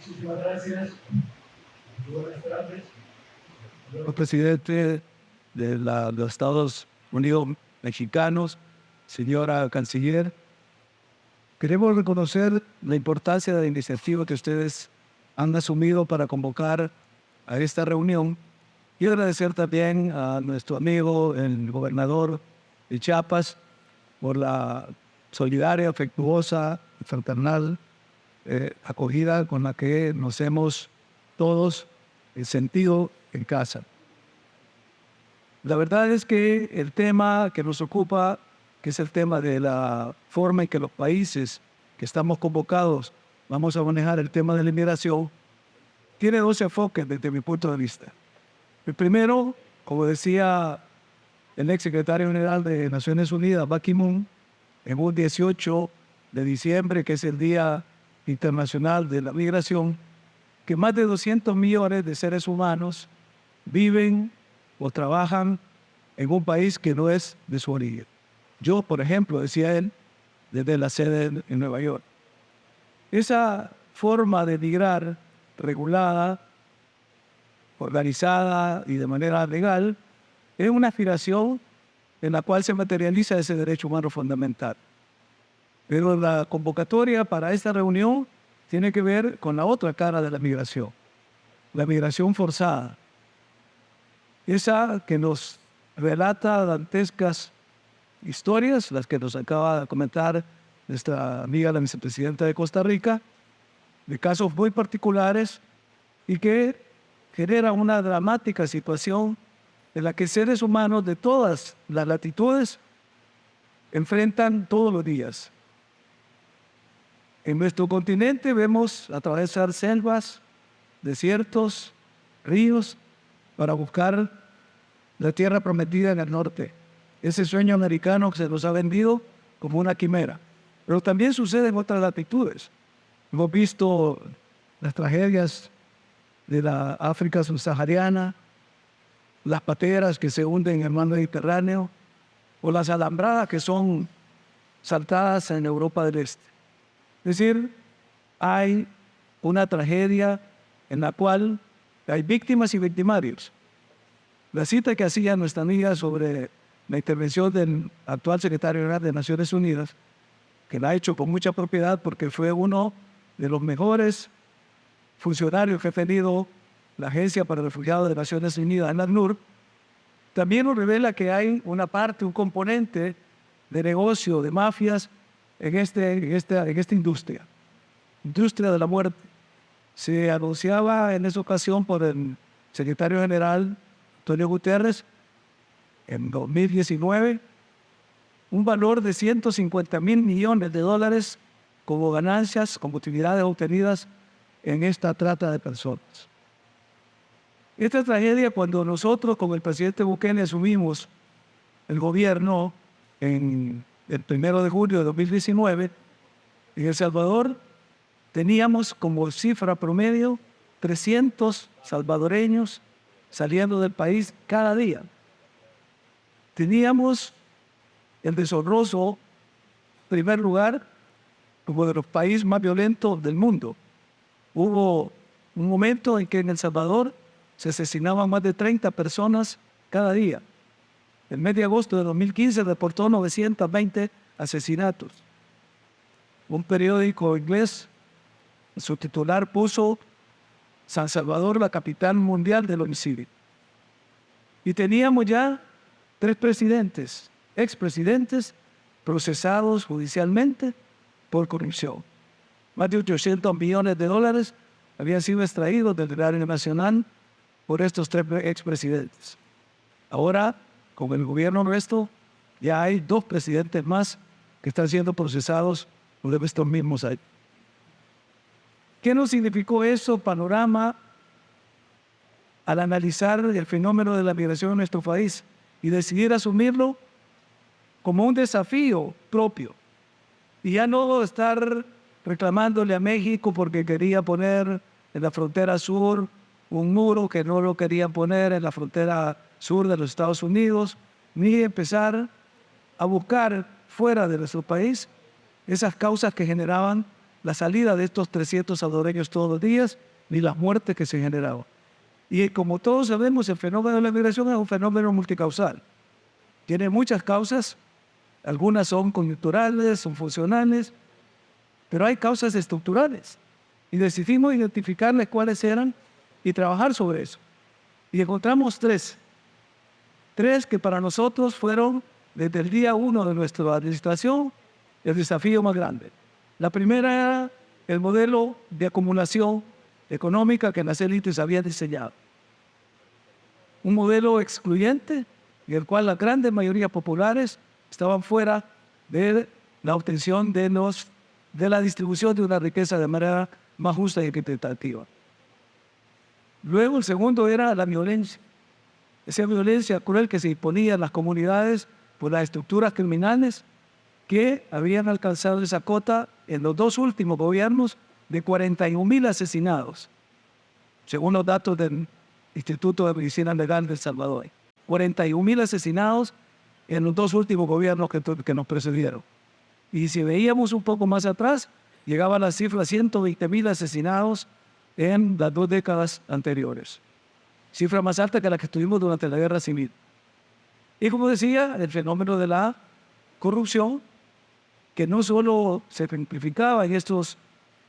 Muchísimas gracias. Muy buenas tardes. Señor presidente de los Estados Unidos mexicanos, señora canciller, queremos reconocer la importancia de la iniciativa que ustedes han asumido para convocar a esta reunión y agradecer también a nuestro amigo, el gobernador de Chiapas, por la solidaria, afectuosa y fraternal acogida con la que nos hemos todos sentido en casa. La verdad es que el tema que nos ocupa, que es el tema de la forma en que los países que estamos convocados vamos a manejar el tema de la inmigración, tiene dos enfoques desde mi punto de vista. El primero, como decía el ex secretario general de Naciones Unidas, Ban Ki-moon, en un 18 de diciembre, que es el Día Internacional de la Migración, que más de 200 millones de seres humanos viven o trabajan en un país que no es de su origen. Yo, por ejemplo, decía él, desde la sede en Nueva York. Esa forma de migrar regulada, organizada y de manera legal es una aspiración en la cual se materializa ese derecho humano fundamental. Pero la convocatoria para esta reunión tiene que ver con la otra cara de la migración forzada. Esa que nos relata dantescas historias, las que nos acaba de comentar nuestra amiga la vicepresidenta de Costa Rica, de casos muy particulares y que genera una dramática situación en la que seres humanos de todas las latitudes enfrentan todos los días. En nuestro continente vemos atravesar selvas, desiertos, ríos, para buscar la tierra prometida en el norte. Ese sueño americano que se nos ha vendido como una quimera. Pero también sucede en otras latitudes. Hemos visto las tragedias de la África subsahariana, las pateras que se hunden en el mar Mediterráneo, o las alambradas que son saltadas en Europa del Este. Es decir, hay una tragedia en la cual hay víctimas y victimarios. La cita que hacía nuestra amiga sobre la intervención del actual secretario general de Naciones Unidas, que la ha hecho con mucha propiedad porque fue uno de los mejores funcionarios que ha tenido la Agencia para Refugiados de Naciones Unidas, en ACNUR, también nos revela que hay una parte, un componente de negocio, de mafias en esta industria de la muerte. Se anunciaba en esa ocasión por el secretario general Antonio Guterres en 2019 un valor de $150.000 millones como ganancias, como utilidades obtenidas en esta trata de personas. Esta tragedia, cuando nosotros con el presidente Bukele asumimos el gobierno en el 1 de julio de 2019, en El Salvador teníamos como cifra promedio 300 salvadoreños saliendo del país cada día. Teníamos el deshonroso primer lugar como de los países más violentos del mundo. Hubo un momento en que en El Salvador se asesinaban más de 30 personas cada día. El mes de agosto de 2015 reportó 920 asesinatos. Un periódico inglés, su titular puso San Salvador, la capital mundial del homicidio. Y teníamos ya 3 presidentes, expresidentes, procesados judicialmente por corrupción. Más de $800 millones habían sido extraídos del erario nacional por estos 3 expresidentes. Ahora, con el gobierno nuestro, ya hay 2 presidentes más que están siendo procesados por estos mismos años. ¿Qué nos significó eso, panorama, al analizar el fenómeno de la migración en nuestro país y decidir asumirlo como un desafío propio? Y ya no estar reclamándole a México porque quería poner en la frontera sur un muro que no lo querían poner en la frontera sur de los Estados Unidos, ni empezar a buscar fuera de nuestro país esas causas que generaban la salida de estos 300 salvadoreños todos los días, ni las muertes que se generaban. Y como todos sabemos, el fenómeno de la migración es un fenómeno multicausal. Tiene muchas causas, algunas son coyunturales, son funcionales, pero hay causas estructurales. Y decidimos identificarles cuáles eran y trabajar sobre eso. Y encontramos tres que para nosotros fueron, desde el día 1 de nuestra administración, el desafío más grande. La primera era el modelo de acumulación económica que las élites habían diseñado. Un modelo excluyente en el cual las grandes mayorías populares estaban fuera de la obtención de la distribución de una riqueza de manera más justa y equitativa. Luego el segundo era la violencia. Esa violencia cruel que se imponía en las comunidades por las estructuras criminales que habían alcanzado esa cota en los dos últimos gobiernos de 41,000 asesinados, según los datos del Instituto de Medicina Legal de El Salvador. 41,000 asesinados en los dos últimos gobiernos que nos precedieron. Y si veíamos un poco más atrás, llegaba a la cifra 120,000 asesinados en las 2 décadas anteriores. Cifra más alta que la que tuvimos durante la Guerra Civil. Y como decía, el fenómeno de la corrupción, que no solo se ejemplificaba en estos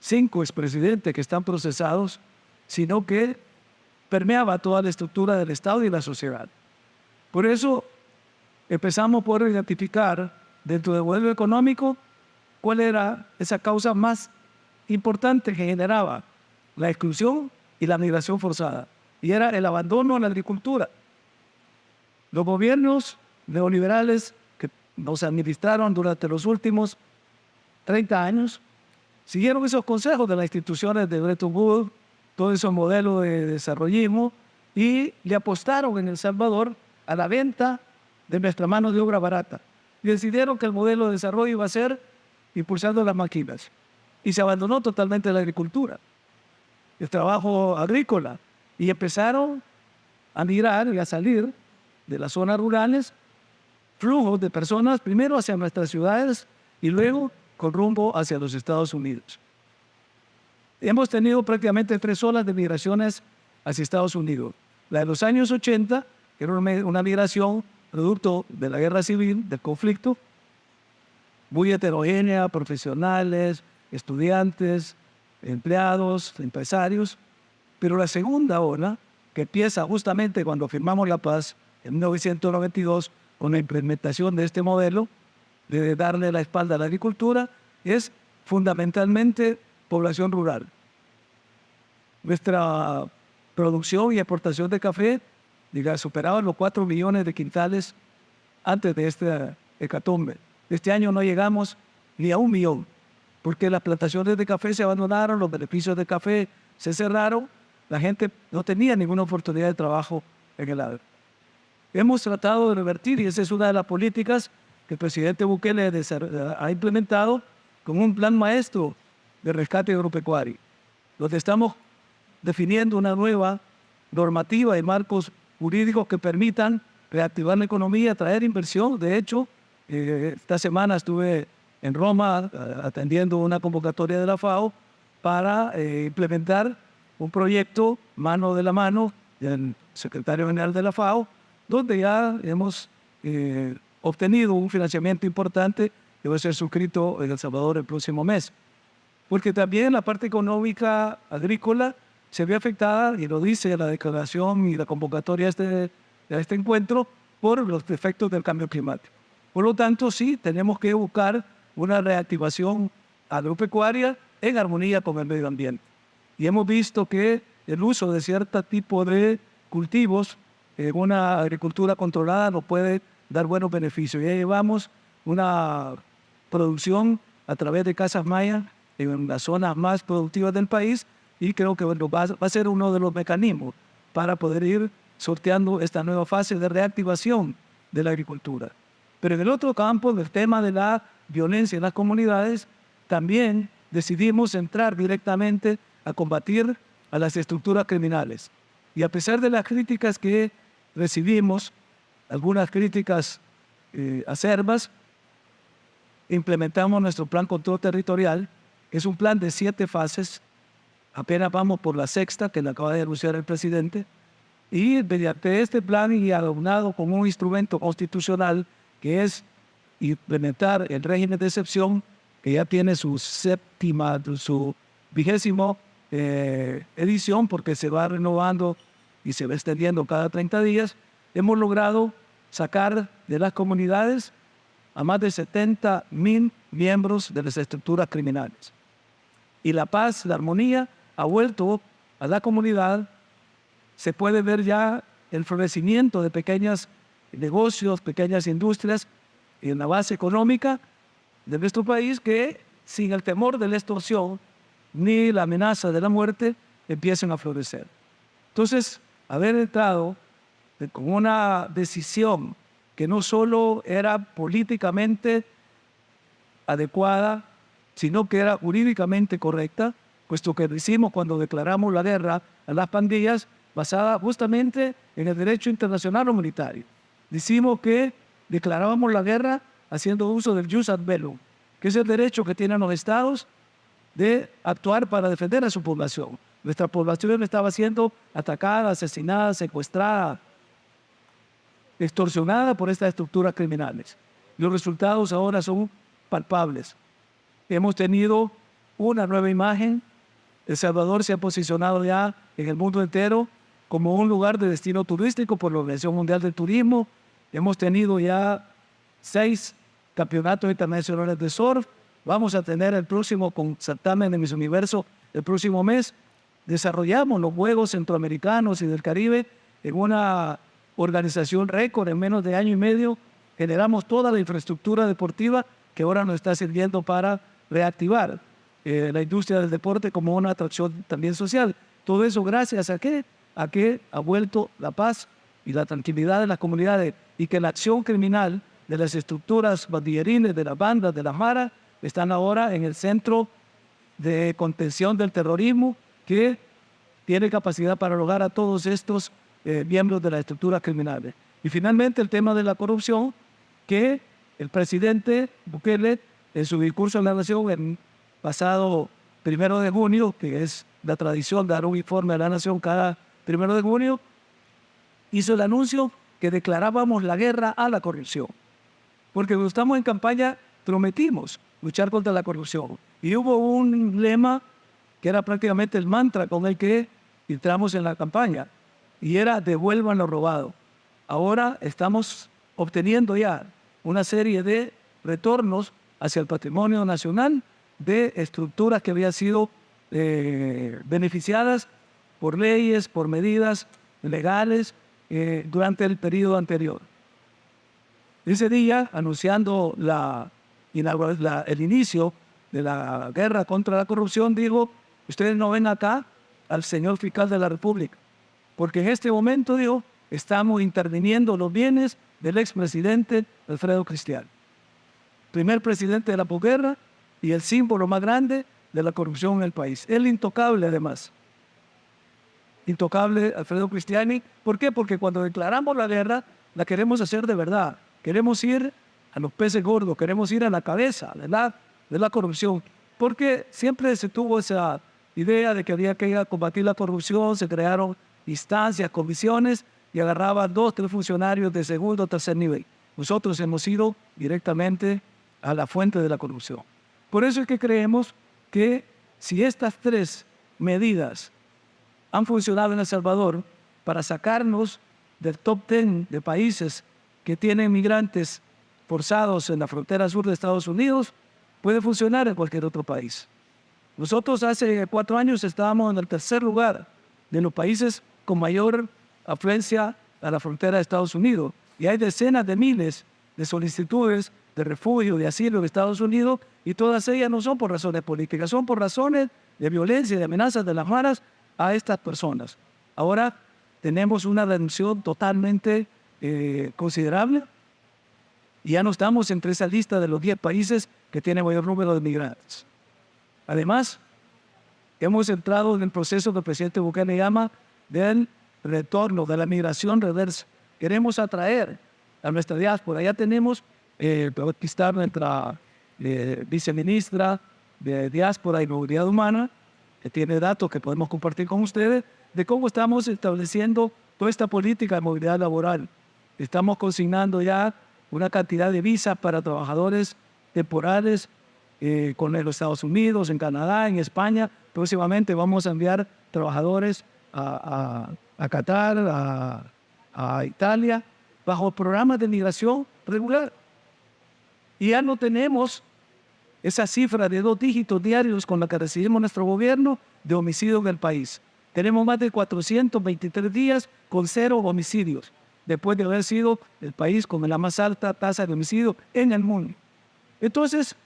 5 expresidentes que están procesados, sino que permeaba toda la estructura del Estado y la sociedad. Por eso empezamos por identificar dentro del modelo económico cuál era esa causa más importante que generaba la exclusión y la migración forzada, y era el abandono a la agricultura. Los gobiernos neoliberales que nos administraron durante los últimos 30 años siguieron esos consejos de las instituciones de Bretton Woods, todo ese modelo de desarrollismo, y le apostaron en El Salvador a la venta de nuestra mano de obra barata. Y decidieron que el modelo de desarrollo iba a ser impulsando las máquinas. Y se abandonó totalmente la agricultura, el trabajo agrícola. Y empezaron a migrar y a salir de las zonas rurales flujos de personas, primero hacia nuestras ciudades y luego con rumbo hacia los Estados Unidos. Hemos tenido prácticamente 3 olas de migraciones hacia Estados Unidos. La de los años 80, que era una migración producto de la guerra civil, del conflicto, muy heterogénea, profesionales, estudiantes, empleados, empresarios. Pero la segunda ola, que empieza justamente cuando firmamos la paz en 1992, con la implementación de este modelo, de darle la espalda a la agricultura, es fundamentalmente población rural. Nuestra producción y exportación de café superaba los 4 millones de quintales antes de esta hecatombe. Este año no llegamos ni a 1 millón, porque las plantaciones de café se abandonaron, los beneficios de café se cerraron, la gente no tenía ninguna oportunidad de trabajo en el agro. Hemos tratado de revertir, y esa es una de las políticas que el presidente Bukele ha implementado con un plan maestro de rescate agropecuario, donde estamos definiendo una nueva normativa y marcos jurídicos que permitan reactivar la economía, traer inversión. De hecho, esta semana estuve en Roma atendiendo una convocatoria de la FAO para implementar un proyecto mano de la mano del secretario general de la FAO, donde ya hemos obtenido un financiamiento importante que va a ser suscrito en El Salvador el próximo mes. Porque también la parte económica agrícola se ve afectada, y lo dice la declaración y la convocatoria de este encuentro, por los efectos del cambio climático. Por lo tanto, sí, tenemos que buscar una reactivación agropecuaria en armonía con el medio ambiente. Y hemos visto que el uso de cierto tipo de cultivos en una agricultura controlada nos puede dar buenos beneficios. Ya llevamos una producción a través de casas mayas en las zonas más productivas del país, y creo que va a ser uno de los mecanismos para poder ir sorteando esta nueva fase de reactivación de la agricultura. Pero en el otro campo, del tema de la violencia en las comunidades, también decidimos entrar directamente a combatir a las estructuras criminales. Y a pesar de las críticas que recibimos, algunas críticas acerbas, implementamos nuestro plan control territorial, Es un plan de 7 fases. Apenas vamos por la 6ª, que la acaba de anunciar el presidente. Y mediante este plan y aunado con un instrumento constitucional que es implementar el régimen de excepción, que ya tiene su 20ª edición, porque se va renovando y se va extendiendo cada 30 días, hemos logrado sacar de las comunidades a más de 70,000 miembros de las estructuras criminales. Y la paz, la armonía ha vuelto a la comunidad. Se puede ver ya el florecimiento de pequeños negocios, pequeñas industrias en la base económica de nuestro país, que sin el temor de la extorsión ni la amenaza de la muerte empiezan a florecer. Entonces, haber entrado con una decisión que no solo era políticamente adecuada, sino que era jurídicamente correcta, puesto que lo hicimos cuando declaramos la guerra a las pandillas, basada justamente en el derecho internacional humanitario. Decimos que declarábamos la guerra haciendo uso del jus ad bellum, que es el derecho que tienen los estados de actuar para defender a su población. Nuestra población estaba siendo atacada, asesinada, secuestrada, extorsionada por estas estructuras criminales. Los resultados ahora son palpables. Hemos tenido una nueva imagen. El Salvador se ha posicionado ya en el mundo entero como un lugar de destino turístico por la Organización Mundial del Turismo. Hemos tenido ya 6 campeonatos internacionales de surf. Vamos a tener el próximo con certamen de Miss Universo el próximo mes. Desarrollamos los Juegos Centroamericanos y del Caribe en una organización récord. En menos de año y medio generamos toda la infraestructura deportiva que ahora nos está sirviendo para reactivar la industria del deporte como una atracción también social. Todo eso gracias a que ha vuelto la paz y la tranquilidad en las comunidades, y que la acción criminal de las estructuras bandillerines, de las bandas, de las maras, están ahora en el centro de contención del terrorismo, que tiene capacidad para lograr a todos estos miembros de las estructuras criminales. Y finalmente el tema de la corrupción, que el presidente Bukele, en su discurso en la Nación el pasado 1 de junio, que es la tradición de dar un informe a la Nación cada 1 de junio, hizo el anuncio que declarábamos la guerra a la corrupción. Porque cuando estamos en campaña prometimos luchar contra la corrupción. Y hubo un lema que era prácticamente el mantra con el que entramos en la campaña, y era devuelvan lo robado. Ahora estamos obteniendo ya una serie de retornos hacia el patrimonio nacional de estructuras que habían sido beneficiadas por leyes, por medidas legales durante el periodo anterior. Ese día, anunciando el inicio de la guerra contra la corrupción, digo, ustedes no ven acá al señor fiscal de la República, porque en este momento, digo, estamos interviniendo los bienes del expresidente Alfredo Cristiano, primer presidente de la posguerra y el símbolo más grande de la corrupción en el país. El intocable, además. Intocable Alfredo Cristiani. ¿Por qué? Porque cuando declaramos la guerra, la queremos hacer de verdad. Queremos ir a los peces gordos, queremos ir a la cabeza de la corrupción. Porque siempre se tuvo esa idea de que había que combatir la corrupción, se crearon instancias, comisiones, y agarraban 2 o 3 funcionarios de segundo o tercer nivel. Nosotros hemos ido directamente a la fuente de la corrupción. Por eso es que creemos que si estas 3 medidas han funcionado en El Salvador para sacarnos del top 10 de países que tienen migrantes forzados en la frontera sur de Estados Unidos, puede funcionar en cualquier otro país. Nosotros hace 4 años estábamos en el 3er lugar de los países con mayor afluencia a la frontera de Estados Unidos, y hay decenas de miles de solicitudes de refugio, de asilo en Estados Unidos, y todas ellas no son por razones políticas, son por razones de violencia y de amenazas de las maras a estas personas. Ahora tenemos una reducción totalmente considerable, y ya no estamos entre esa lista de los 10 países que tienen mayor número de migrantes. Además, hemos entrado en el proceso que el presidente Bukele llama del retorno, de la migración reversa. Queremos atraer a nuestra diáspora. Ya tenemos, aquí está nuestra viceministra de Diáspora y Movilidad Humana, que tiene datos que podemos compartir con ustedes, de cómo estamos estableciendo toda esta política de movilidad laboral. Estamos consignando ya una cantidad de visas para trabajadores temporales con los Estados Unidos, en Canadá, en España. Próximamente vamos a enviar trabajadores a Qatar, a Italia, bajo programas de migración regular. Y ya no tenemos esa cifra de 2 dígitos diarios con la que recibimos nuestro gobierno de homicidio en el país. Tenemos más de 423 días con 0 homicidios, después de haber sido el país con la más alta tasa de homicidio en el mundo. Entonces,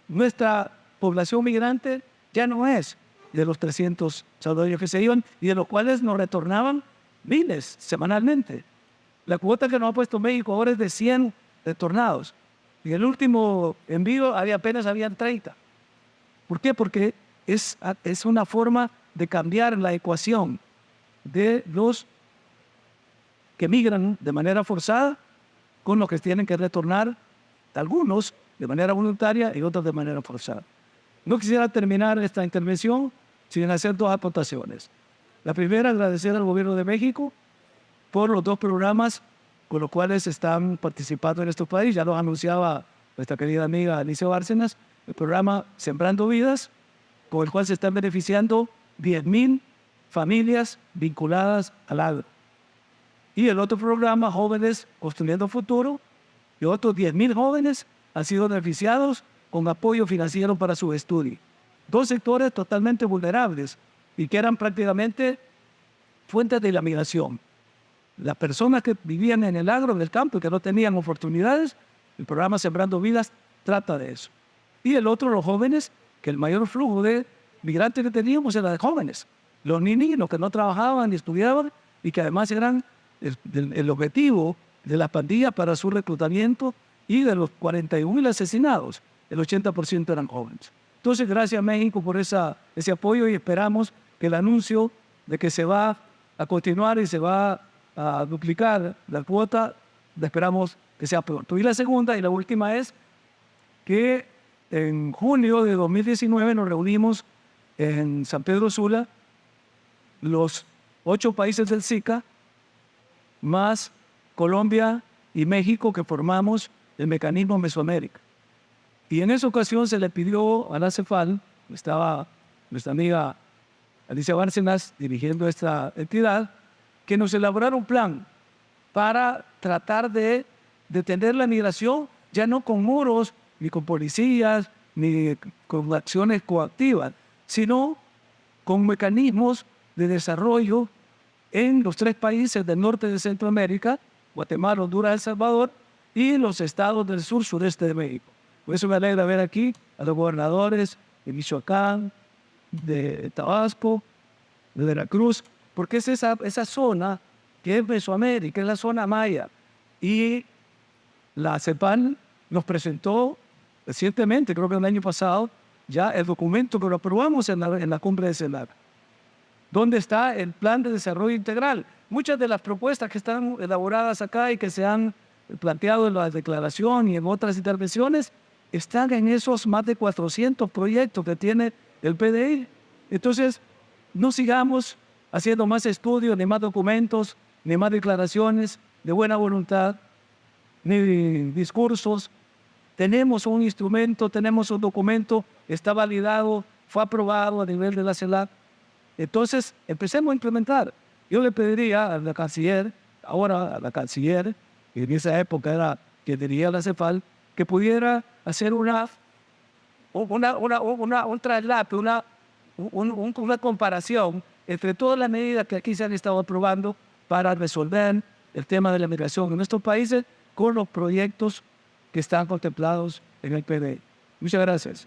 nuestra población migrante ya no es de los 300 salvadoreños que se iban y de los cuales nos retornaban miles semanalmente. La cuota que nos ha puesto México ahora es de 100 retornados. En el último envío apenas habían 30. ¿Por qué? Porque es una forma de cambiar la ecuación de los que migran de manera forzada con los que tienen que retornar, algunos de manera voluntaria y otros de manera forzada. No quisiera terminar esta intervención sin hacer 2 aportaciones. La primera, agradecer al Gobierno de México por los 2 programas con los cuales están participando en este país. Ya los anunciaba nuestra querida amiga Alicia Bárcenas, el programa Sembrando Vidas, con el cual se están beneficiando 10,000 familias vinculadas al agro. Y el otro programa, Jóvenes Construyendo Futuro, y otros 10,000 jóvenes han sido beneficiados con apoyo financiero para su estudio. 2 sectores totalmente vulnerables y que eran prácticamente fuentes de la migración. Las personas que vivían en el agro, en el campo, y que no tenían oportunidades, el programa Sembrando Vidas trata de eso. Y el otro, los jóvenes, que el mayor flujo de migrantes que teníamos era de jóvenes. Los niños que no trabajaban ni estudiaban y que además eran el objetivo de las pandillas para su reclutamiento, y de los 41,000 asesinados, el 80% eran jóvenes. Entonces, gracias a México por ese apoyo y esperamos que el anuncio de que se va a continuar y se va a duplicar la cuota, esperamos que sea pronto. Y la segunda y la última es que en junio de 2019 nos reunimos en San Pedro Sula, los 8 países del SICA, más Colombia y México, que formamos el mecanismo Mesoamérica. Y en esa ocasión se le pidió a la CEFAL, estaba nuestra amiga Alicia Bárcenas dirigiendo esta entidad, que nos elaborara un plan para tratar de detener la migración, ya no con muros, ni con policías, ni con acciones coactivas, sino con mecanismos de desarrollo en los 3 países del norte de Centroamérica, Guatemala, Honduras, El Salvador, y los estados del sur sureste de México. Por eso me alegra ver aquí a los gobernadores de Michoacán, de Tabasco, de Veracruz, porque es esa zona que es Mesoamérica, es la zona maya. Y la CEPAL nos presentó recientemente, creo que el año pasado, ya el documento que lo aprobamos en la cumbre de CELAC, donde está el plan de desarrollo integral. Muchas de las propuestas que están elaboradas acá y que se han planteado en la declaración y en otras intervenciones están en esos más de 400 proyectos que tiene el PDI. Entonces, no sigamos haciendo más estudios, ni más documentos, ni más declaraciones de buena voluntad, ni discursos. Tenemos un instrumento, tenemos un documento, está validado, fue aprobado a nivel de la CELAC. Entonces, empecemos a implementar. Yo le pediría a la canciller, ahora a la canciller, que en esa época era quien dirigía la CEPAL, que pudiera hacer un traslado, una comparación entre todas las medidas que aquí se han estado aprobando para resolver el tema de la migración en nuestros países con los proyectos que están contemplados en el PDI. Muchas gracias.